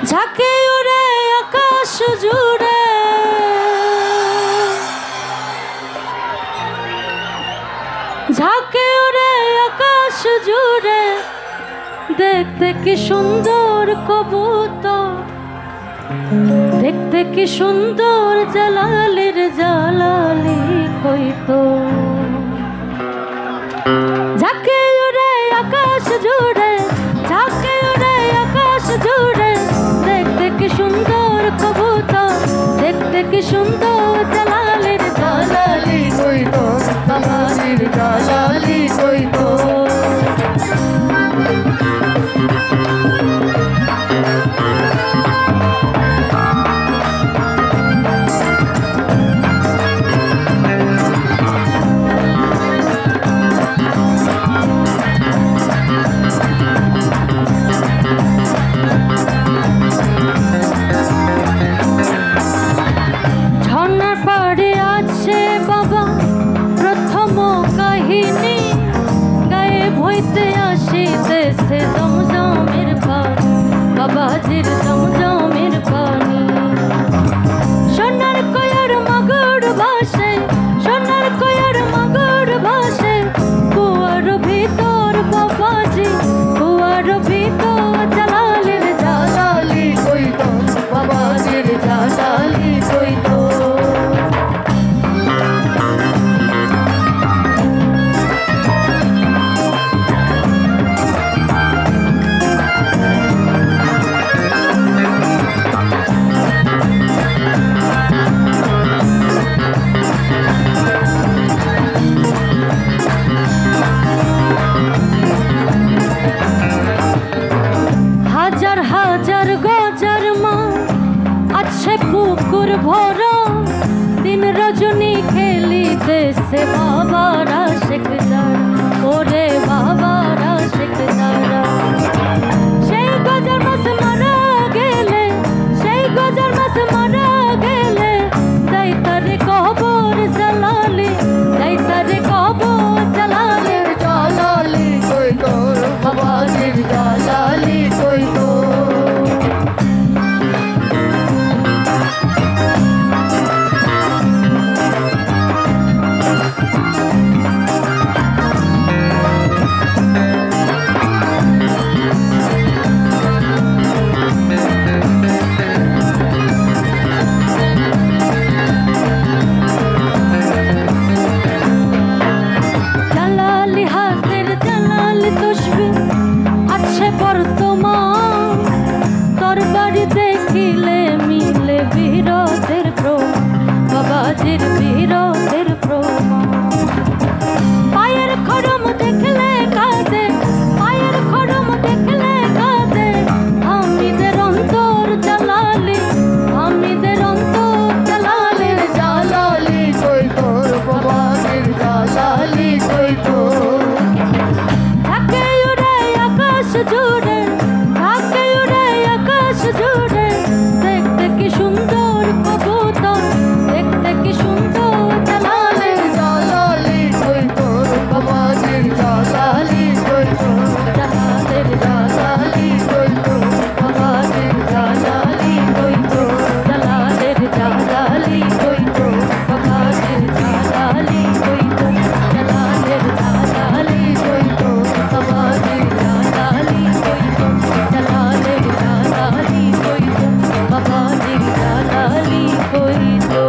ঝাঁকে উড়ে আকাশ জুড়ে, ঝাঁকে উড়ে আকাশ জুড়ে, দেখতে কি সুন্দর কবুতর, দেখতে কি সুন্দর জালালির জালালি কইতো। ঝাঁকে উড়ে আকাশ জুড়ে, ঝাঁকে উড়ে আকাশ জুড়ে, দেখতে কি সুন্দর কবুতর, দেখতে কি সুন্দর জালালির জালালি কইতো, জালালির জালালি কইতো। জমজমের পানি, বাবাজির জমজমের পানি। সোনার কয়ার মগর ভাসে, সোনার কয়ার মগর ভাসে, কুয়ার ভিতর বাবাজি, কুয়ার ভিতর জালালির জালালি কইতো, বাবাজির জালালি কইতো। হাজার হাজার গজার মা আছে পুকুর ভরা, দিন রজনী খেলিতেছে বাবারা শেখ যারা, ওরে বাবারা শেখ যারা। সেই গজার মাছ মারা গেলে, সেই গজার মাছ মারা গেলে, যাই তারে কবর জালালি, যাই তারে কবর জালালির জালালি কইতো, বাবাজির জালালি কইতো। জালালি হাতের জালালি তসবিহ আছে বর্তমান, তরবারি দেখিলে মিলে বীরদের প্রমাণ, বাবাজির বীরদের প্রমাণ। পায়ের খড়ম দেখলে কাঁদে, পায়ের খড়ম দেখলে কাঁদে, হামিদের অন্তর জালালি, হামিদের অন্তর জালালির জালালি কইতো, বাবাজির জালালি কইতো। ঝাঁকে উড়ে আকাশ জুড়ে, ঝাঁকে উড়ে আকাশ জুড়ে, দেখতে কি সুন্দর কবুতর, দেখতে কি সুন্দর জালালির জালালি কইতো, বাবাজির জালালি কইতো, জালালির জালালি কইতো, বাবাজির জালালি কইতো, জালালির জালালি কইতো, বাবাজির জালালি কইতো, জালালির জালালি কইতো, বাবাজির জালালি কইতো, জালালির জালালি কইতো, বাবাজির জালালি কইতো।